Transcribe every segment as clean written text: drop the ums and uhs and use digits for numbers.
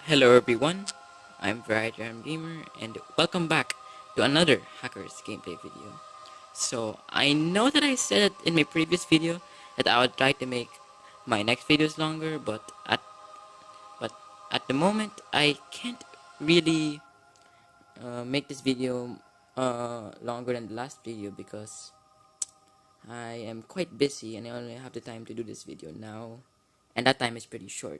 Hello everyone, I'm Variety Gamer and welcome back to another Hackers gameplay video. So I know that I said in my previous video that I would try to make my next videos longer, but at the moment I can't really make this video longer than the last video because I am quite busy and I only have the time to do this video now, and that time is pretty short.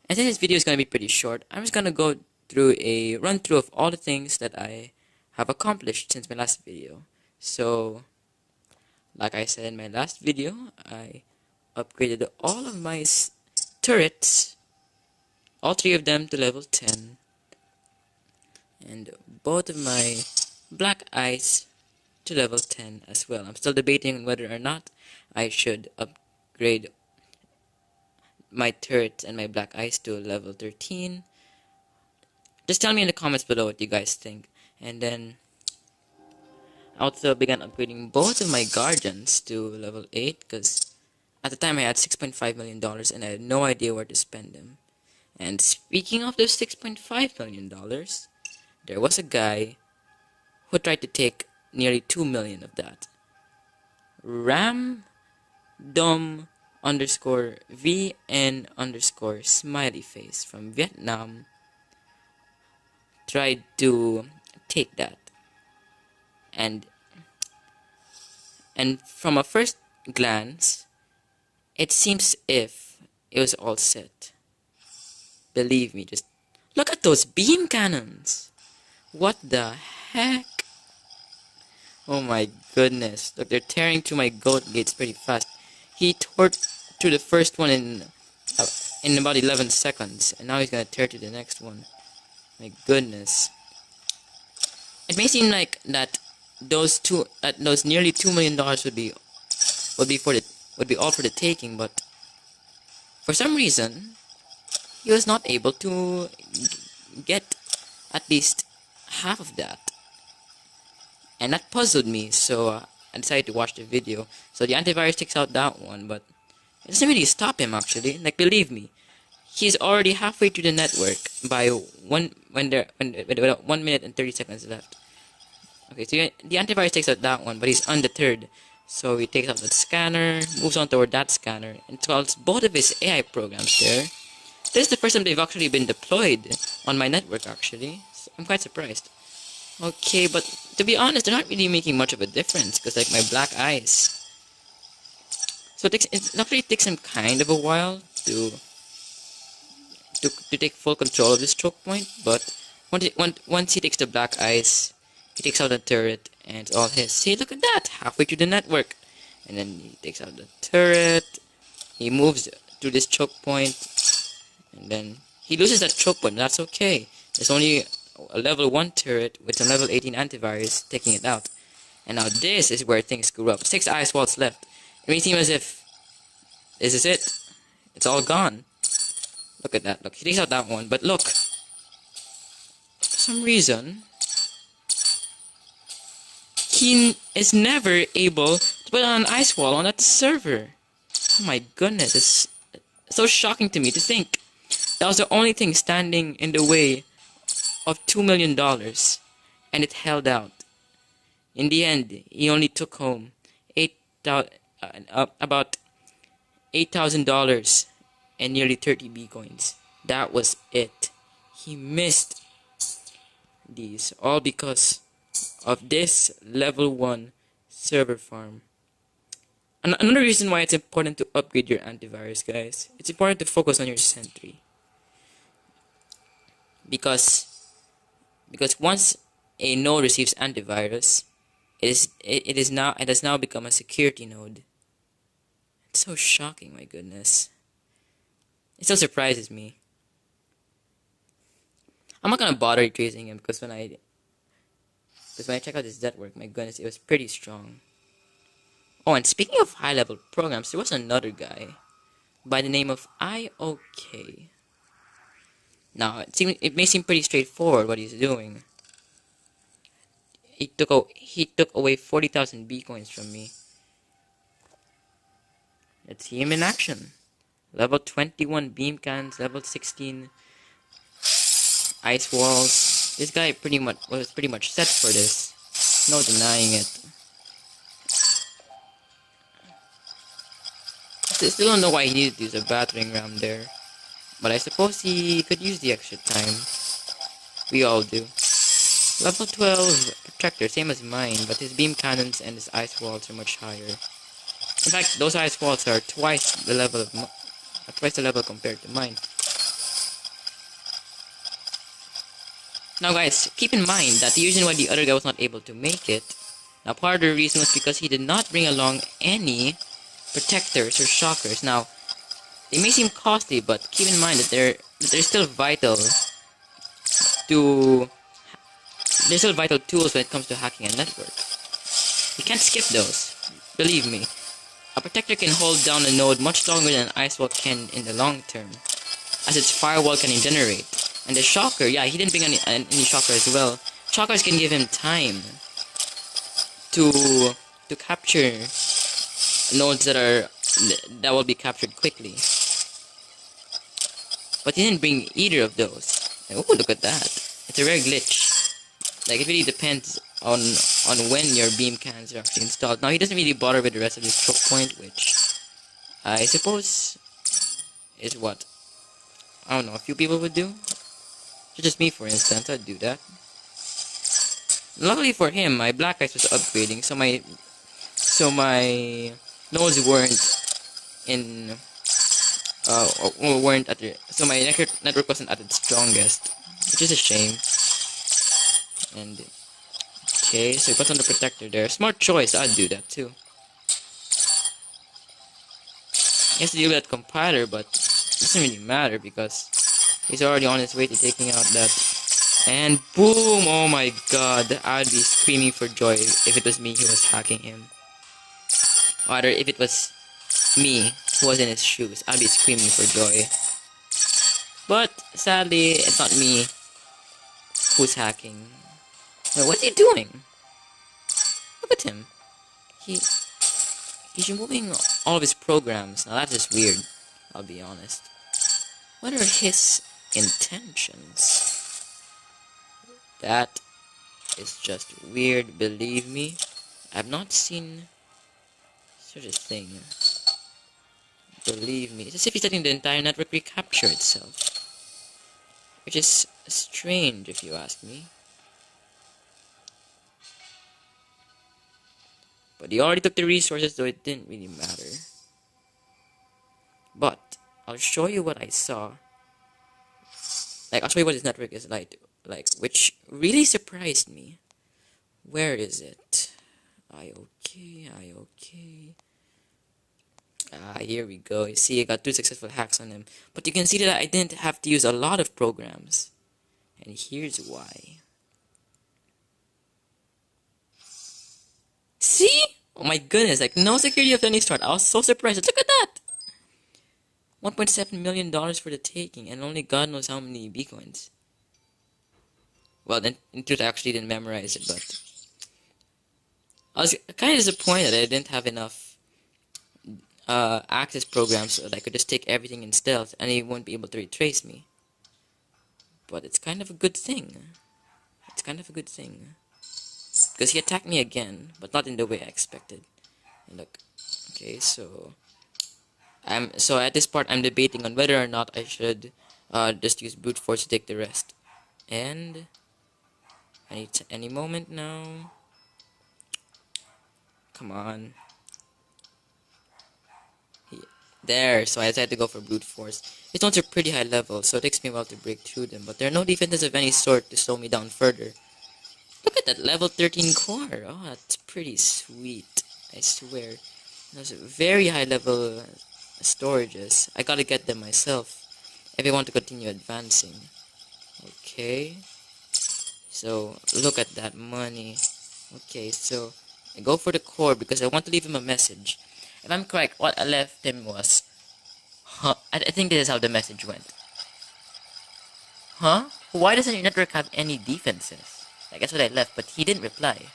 And since this video is going to be pretty short, I'm just going to go through a run through of all the things that I have accomplished since my last video. So, like I said in my last video, I upgraded all of my turrets, all three of them to level 10, and both of my black eyes to level 10 as well. I'm still debating whether or not I should upgrade my turrets and my black eyes to level 13. Just tell me in the comments below what you guys think. And then I also began upgrading both of my guardians to level 8 because at the time I had $6.5 million and I had no idea where to spend them. And speaking of those $6.5 million, there was a guy who tried to take nearly 2 million of that. Random underscore VN underscore smiley face from Vietnam tried to take that, and from a first glance it seems if it was all set. Believe me, just look at those beam cannons. What the heck? Oh my goodness, look, they're tearing through my goat gates pretty fast. He tore through the first one in about 11 seconds, and now he's gonna tear to the next one. My goodness. It may seem like that those nearly $2 million would be all for the taking, but for some reason he was not able to get at least half of that, and that puzzled me. So I decided to watch the video. So the antivirus takes out that one, but it doesn't really stop him actually. Like, believe me, he's already halfway through the network by 1 minute and 30 seconds left. Okay, so the antivirus takes out that one, but he's on the third. So he takes out the scanner, moves on toward that scanner, installs both of his AI programs there. This is the first time they've actually been deployed on my network actually. So I'm quite surprised. Okay, but to be honest, they're not really making much of a difference because like my black eyes. So it actually takes him kind of a while to take full control of this choke point, but once he takes the black eyes, he takes out the turret and it's all his. See, look at that, halfway through the network, and then he takes out the turret. He moves to this choke point, and then he loses that choke point. That's okay. There's only a level 1 turret with some level 18 antivirus taking it out. And now this is where things screw up. 6 ice walls left. It may seem as if this is it. It's all gone. Look at that. Look, he takes out that one, but look. For some reason, he is never able to put on an ice wall on that server. Oh my goodness, it's so shocking to me to think that was the only thing standing in the way of $2 million, and it held out. In the end, he only took home about $8,000 and nearly 30 B-coins. That was it. He missed these, all because of this level 1 server farm. Another reason why it's important to upgrade your antivirus, guys. It's important to focus on your sentry. Because once a node receives antivirus, it has now become a security node. It's so shocking, my goodness. It still surprises me. I'm not gonna bother tracing him because when I check out his network, my goodness, it was pretty strong. Oh, and speaking of high-level programs, there was another guy by the name of IOK. Now, it may seem pretty straightforward what he's doing. He took away 40,000 B coins from me. Let's see him in action. Level 21 beam cannons, level 16 ice walls. This guy was pretty much set for this. No denying it. Still don't know why he needed to use a battering ram there. But I suppose he could use the extra time. We all do. Level 12 protector, same as mine, but his beam cannons and his ice walls are much higher. In fact, those ice walls are twice the level compared to mine. Now guys, keep in mind that the reason why the other guy was not able to make it, now part of the reason was because he did not bring along any protectors or shockers. Now, they may seem costly, but keep in mind that they're still vital tools when it comes to hacking a network. You can't skip those. Believe me. A protector can hold down a node much longer than an ice wall can in the long term, as its firewall can regenerate. And the shocker, yeah, he didn't bring any shocker as well. Shockers can give him time to capture nodes that will be captured quickly. But he didn't bring either of those. Oh, look at that! It's a rare glitch. Like, it really depends on when your beam cannons are actually installed. Now, he doesn't really bother with the rest of his choke point, which I suppose is what, I don't know, a few people would do. Just me, for instance, I'd do that. Luckily for him, my black ice was upgrading, so my nodes weren't so my network wasn't at its strongest, which is a shame. And okay, so he puts on the protector there. Smart choice, I'd do that too. He has to deal with that compiler, but it doesn't really matter because he's already on his way to taking out that. And boom! Oh my god, I'd be screaming for joy if it was me who was hacking him. Or rather, if it was me who was in his shoes, I'd be screaming for joy. But sadly, it's not me who's hacking. Wait, what's he doing? Look at him. He's removing all of his programs. Now that's just weird, I'll be honest. What are his intentions? That is just weird, believe me. I've not seen such a thing. Believe me. It's as if he's letting the entire network recapture itself. Which is strange, if you ask me. But he already took the resources, so it didn't really matter. But I'll show you what I saw. Like, I'll show you what his network is like, which really surprised me. Where is it? IOK. Ah, here we go. You see, I got 2 successful hacks on him. But you can see that I didn't have to use a lot of programs. And here's why. See? Oh my goodness, like, no security of any sort. I was so surprised. Look at that! $1.7 million for the taking, and only God knows how many Bitcoins. Well, then, in truth, I actually didn't memorize it, but I was kind of disappointed that I didn't have enough access programs so that I could just take everything in stealth, and he won't be able to retrace me. But it's kind of a good thing. It's kind of a good thing. Because he attacked me again, but not in the way I expected. And look, okay, so at this part I'm debating on whether or not I should just use brute force to take the rest. And any moment now. Come on. There, so I decided to go for brute force. These ones are pretty high level, so it takes me a while to break through them, but there are no defenses of any sort to slow me down further. Look at that level 13 core. Oh, that's pretty sweet. I swear. Those are very high level storages. I gotta get them myself if I want to continue advancing. Okay. So, look at that money. Okay, so I go for the core because I want to leave him a message. If I'm correct, what I left him was... I think this is how the message went. Huh? Why doesn't your network have any defenses? Like, that's what I left, but he didn't reply.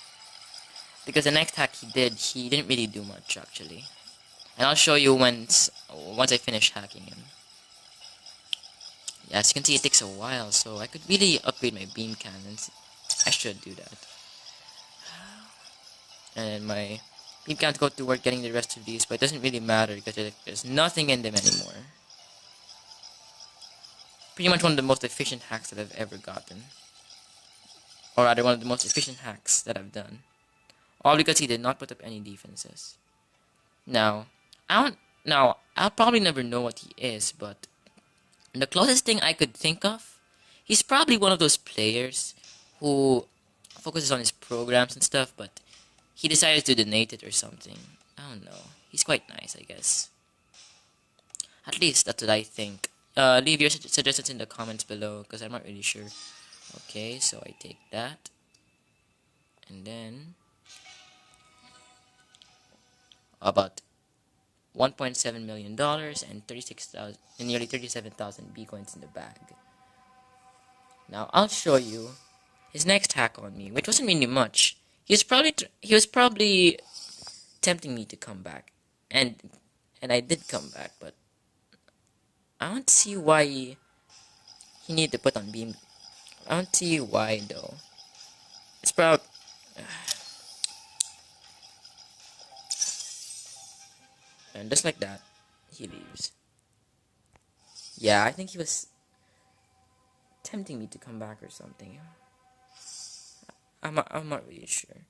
Because the next hack he didn't really do much, actually. And I'll show you once I finish hacking him. Yeah, as you can see, it takes a while, so I could really upgrade my beam cannons. I should do that. And my beam cannons go to work getting the rest of these, but it doesn't really matter because there's nothing in them anymore. Pretty much one of the most efficient hacks that I've ever gotten. Or rather, one of the most efficient hacks that I've done. All because he did not put up any defenses. Now, I'll probably never know what he is, but the closest thing I could think of, he's probably one of those players who focuses on his programs and stuff, but he decided to donate it or something. I don't know. He's quite nice, I guess. At least that's what I think. Leave your suggestions in the comments below, because I'm not really sure. Okay, so I take that. And then about $1.7 million and 36,000 and nearly 37,000 Bitcoins in the bag. Now I'll show you his next hack on me, which wasn't really much. He was probably tempting me to come back, and I did come back, but I don't see why he needed to put on beam. I don't see why though. It's probably. And just like that, he leaves. Yeah, I think he was tempting me to come back or something. I'm not really sure.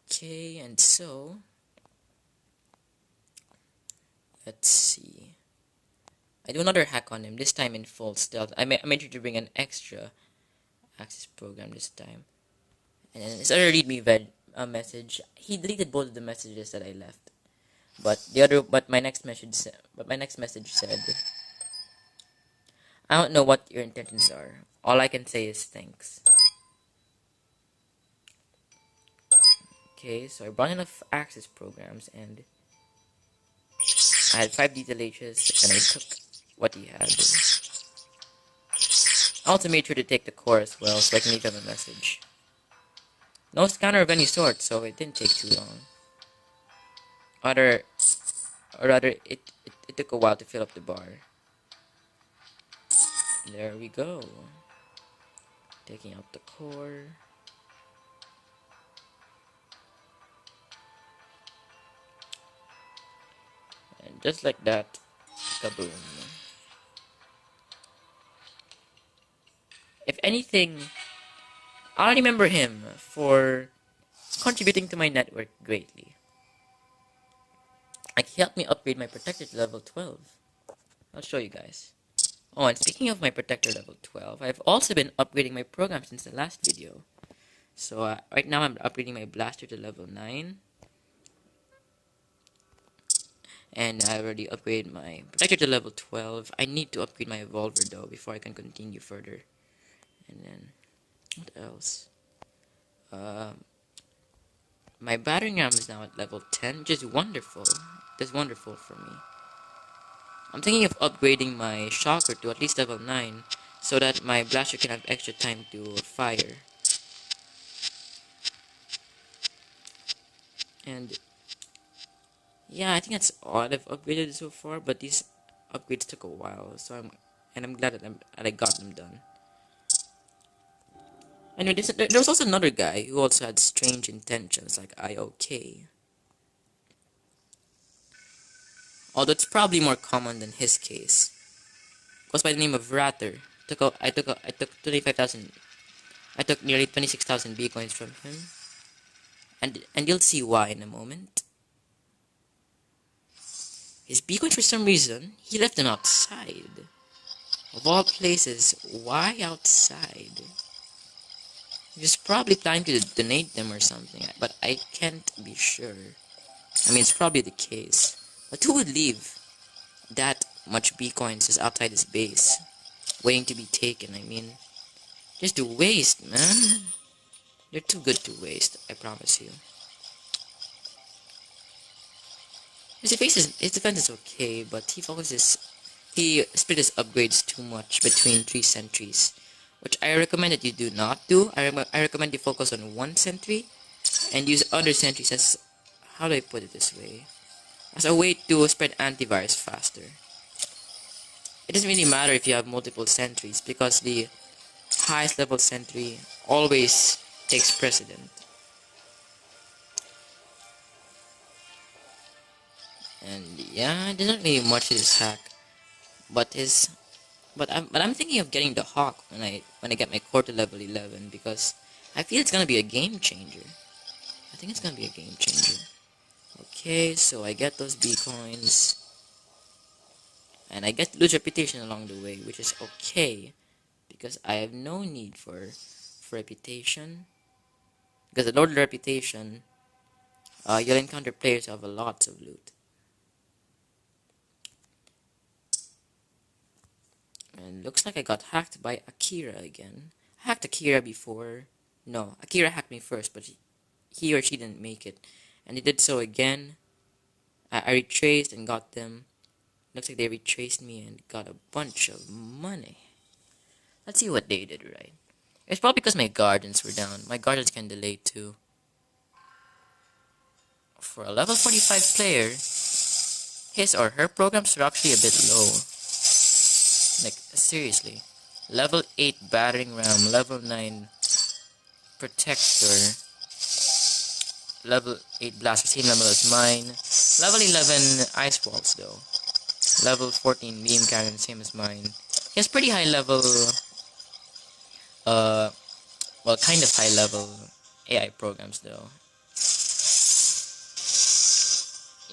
Okay, and so let's see. I do another hack on him, this time in full stealth. I made sure to bring an extra access program this time. And then it's a read me message. He deleted both of the messages that I left. But my next message said, I don't know what your intentions are. All I can say is thanks. Okay, so I brought enough access programs and I had 5 DTLHs and I took what he had. I also made sure to take the core as well so I can leave him a message. No scanner of any sort, so it didn't take too long. Or rather, it took a while to fill up the bar. There we go. Taking out the core. And just like that, kaboom. If anything, I remember him for contributing to my network greatly. Like, he helped me upgrade my protector to level 12. I'll show you guys. Oh, and speaking of my protector level 12, I've also been upgrading my program since the last video. So right now I'm upgrading my blaster to level 9. And I already upgraded my protector to level 12. I need to upgrade my revolver though before I can continue further. And then, what else? My battering ram is now at level 10, which is wonderful. That's wonderful for me. I'm thinking of upgrading my shocker to at least level 9 so that my blaster can have extra time to fire. And yeah, I think that's all I've upgraded so far, but these upgrades took a while, so I'm glad that I got them done. Anyway, there was also another guy who also had strange intentions, like IOK. Although it's probably more common than his case. Goes by the name of Ratter. I took 25,000. I took nearly 26,000 Bitcoins from him, and you'll see why in a moment. His Bitcoins, for some reason, he left them outside. Of all places, why outside? He was probably planning to donate them or something, but I can't be sure. I mean, it's probably the case. But who would leave that much Bitcoins just outside his base, waiting to be taken? I mean, just to waste, man. They're too good to waste, I promise you. His defense is okay, but he split his upgrades too much between 3 sentries, which I recommend that you do not do. I recommend you focus on 1 sentry and use other sentries as, how do I put it this way? as a way to spread antivirus faster. It doesn't really matter if you have multiple sentries because the highest level sentry always takes precedent. And yeah, there's not really much to this hack, but I'm thinking of getting the hawk when I get my core to level 11 because I feel it's gonna be a game changer. I think it's gonna be a game changer. Okay, so I get those B coins, and I get to lose reputation along the way, which is okay because I have no need for reputation. Because the lower the reputation, you'll encounter players who have lots of loot. And looks like I got hacked by Akira again. I hacked Akira before. No, Akira hacked me first, but he or she didn't make it. And they did so again. I retraced and got them. Looks like they retraced me and got a bunch of money. Let's see what they did right. It's probably because my gardens were down. My gardens can delay too. For a level 45 player, his or her programs are actually a bit low. Like, seriously. Level 8 battering ram, level 9 protector, level 8 blaster, same level as mine. Level 11 ice walls though. Level 14 beam cannon, same as mine. He has pretty high level, well, kind of high level AI programs though.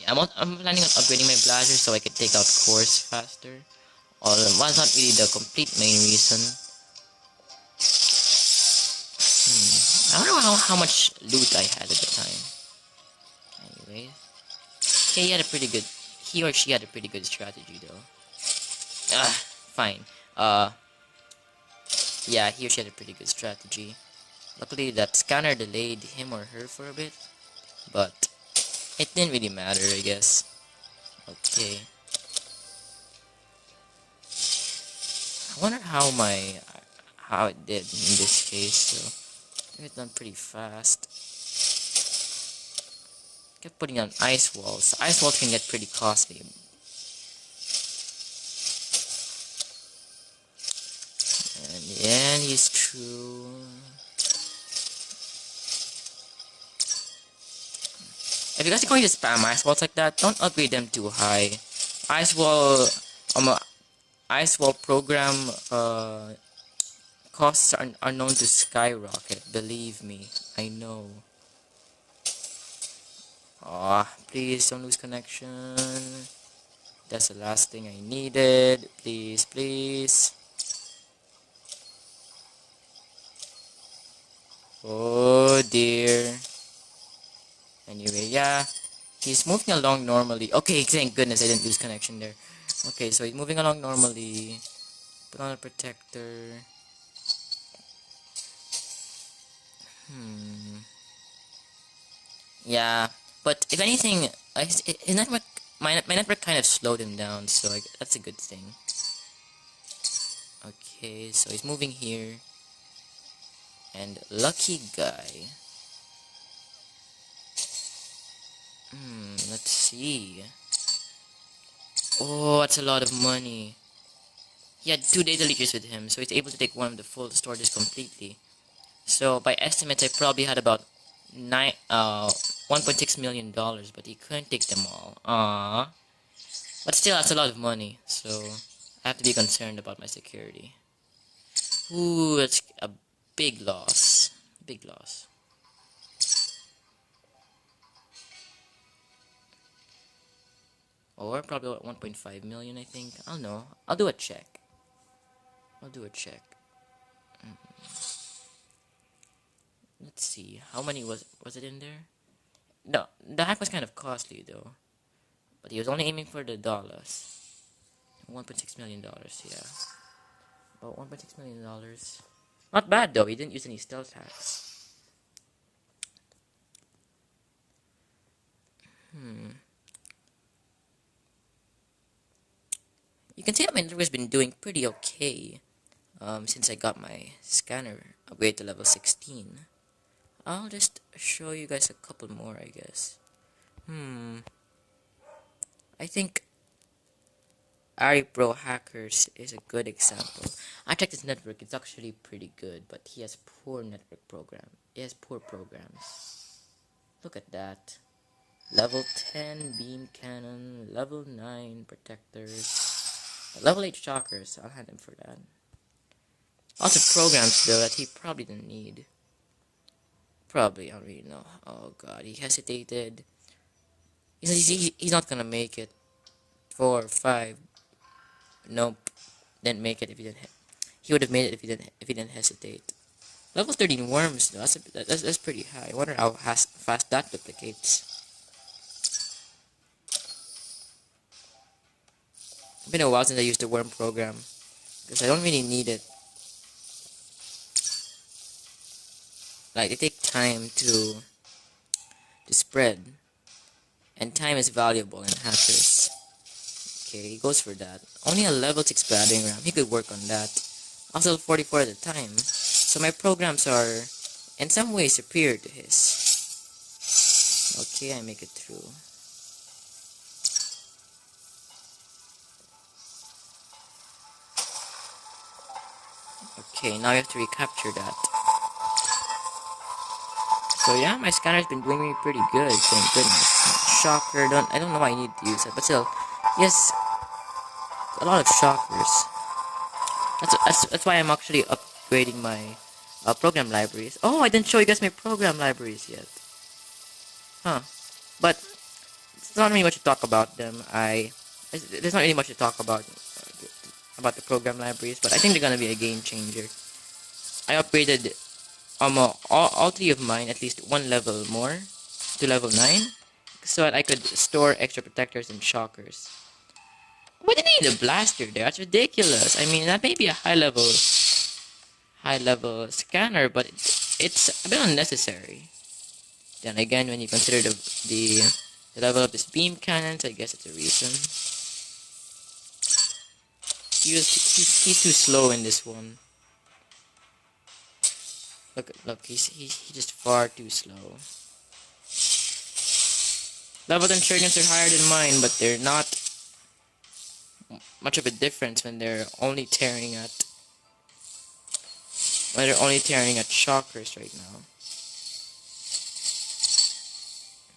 Yeah, I'm planning on upgrading my blaster so I could take out cores faster. Well, that's not really the complete main reason. I wonder how much loot I had at the time. Anyway, he or she had a pretty good strategy though. Fine. Yeah, he or she had a pretty good strategy. Luckily, that scanner delayed him or her for a bit, but it didn't really matter, I guess. Okay. I wonder how it did in this case. So it's done pretty fast. Kept putting on ice walls. Ice walls can get pretty costly. And the end is true. If you guys are going to spam ice walls like that, don't upgrade them too high. Ice wall, ice wall program costs are known to skyrocket. Believe me, I know. Please don't lose connection. That's the last thing I needed. Please, please. Oh dear. Anyway, yeah. He's moving along normally. Okay, thank goodness I didn't lose connection there. Okay, so he's moving along normally. Put on a protector. Yeah, but if anything, his network, my network kind of slowed him down, so that's a good thing. Okay, so he's moving here. And lucky guy. Let's see. Oh, that's a lot of money. He had 2 data leakers with him, so he's able to take one of the full storages completely. So by estimates, I probably had about $1.6 million, but he couldn't take them all. But still, that's a lot of money, so I have to be concerned about my security. Ooh, that's a big loss. Big loss. Or probably 1.5 million, I think. I don't know. I'll do a check. Let's see. How many was it in there? No, the hack was kind of costly though. But he was only aiming for the dollars. $1.6 million, yeah. About $1.6 million. Not bad though, he didn't use any stealth hacks. You can see that my network has been doing pretty okay since I got my scanner upgrade to level 16. I'll just show you guys a couple more, I guess. I think Ari Pro Hackers is a good example. I checked his network, it's actually pretty good, but he has poor network program. He has poor programs. Look at that. Level 10 beam cannon, level 9 protectors, level 8 shockers. I'll hand him for that. Lots of programs though that he probably didn't need. Probably, I don't really know. Oh god, he hesitated. He's not gonna make it. 4, 5. Nope. Didn't make it if he didn't. He would have made it if he didn't hesitate. Level 13 worms though. That's pretty high. I wonder how fast that duplicates. It's been a while since I used the worm program because I don't really need it. Like they take time to spread, and time is valuable in hackers. Okay, he goes for that. Only a level 6 battering ram. He could work on that. Also 44 at a time. So my programs are in some ways superior to his. Okay, I make it through. Okay, now we have to recapture that. So yeah, my scanner's been doing me pretty good, thank goodness. Shocker, I don't know why I need to use it, but still, yes, a lot of shockers. That's why I'm actually upgrading my program libraries. Oh, I didn't show you guys my program libraries yet. Huh. But it's not really much to talk about them. There's not really much to talk about the program libraries, but I think they're gonna be a game changer. I upgraded all three of mine at least one level more to level 9 so that I could store extra protectors and shockers. Why did I need a blaster there? That's ridiculous. I mean, that may be a high level scanner, but it's a bit unnecessary. Then again, when you consider the level of this beam cannons, I guess it's a reason. He's too slow in this one. Look, he's just far too slow. Level 10 shotguns are higher than mine, but they're not much of a difference when they're only tearing at shockers right now.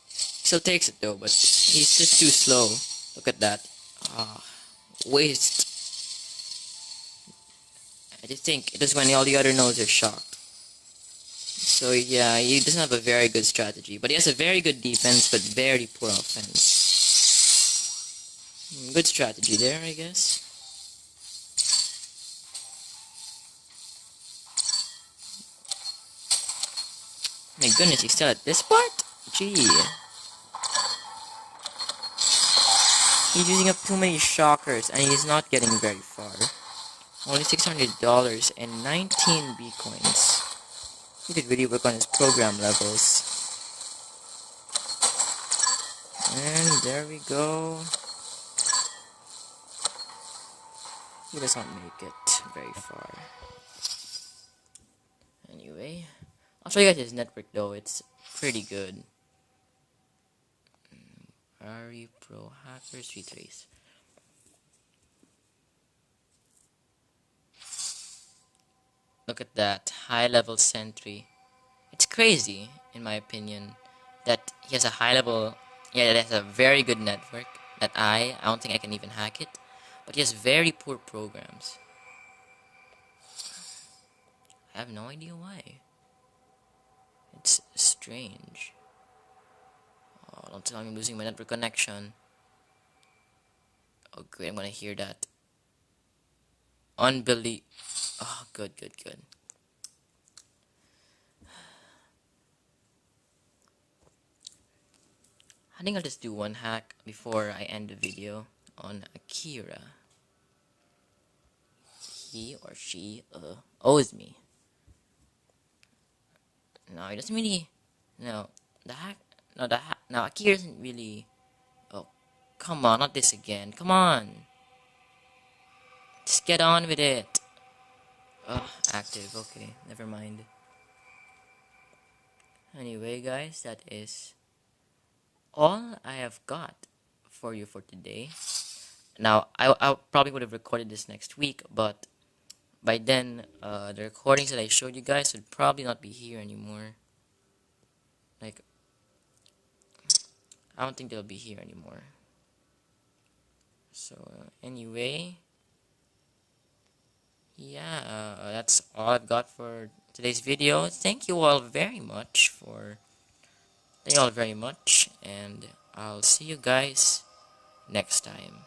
Still takes it though, but he's just too slow. Look at that. Waste. I just think it is when all the other nodes are shocked. So yeah, he doesn't have a very good strategy, but he has a very good defense, but very poor offense. Good strategy there, I guess. My goodness, he's still at this part? Gee. He's using up too many shockers, and he's not getting very far. Only $600 and 19 B-coins. He could really work on his program levels. And there we go. He does not make it very far. Anyway, I'll show you guys his network though. It's pretty good. Ari Pro Hackers Retrace. Look at that high level sentry. It's crazy, in my opinion, that he has a high level. Yeah, that has a very good network. That I don't think I can even hack it. But he has very poor programs. I have no idea why. It's strange. Oh, don't tell me I'm losing my network connection. Oh, great, I'm gonna hear that. Oh, good. I think I'll just do one hack before I end the video on Akira. He or she owes me. No, he doesn't really. No, no, Akira doesn't really. Oh, come on, not this again. Come on. Just get on with it. Oh, active. Okay, never mind. Anyway, guys, that is all I have got for you for today. Now, I probably would have recorded this next week, but by then, the recordings that I showed you guys would probably not be here anymore. Like, I don't think they'll be here anymore. So, anyway, yeah, that's all I've got for today's video. Thank you all very much and I'll see you guys next time.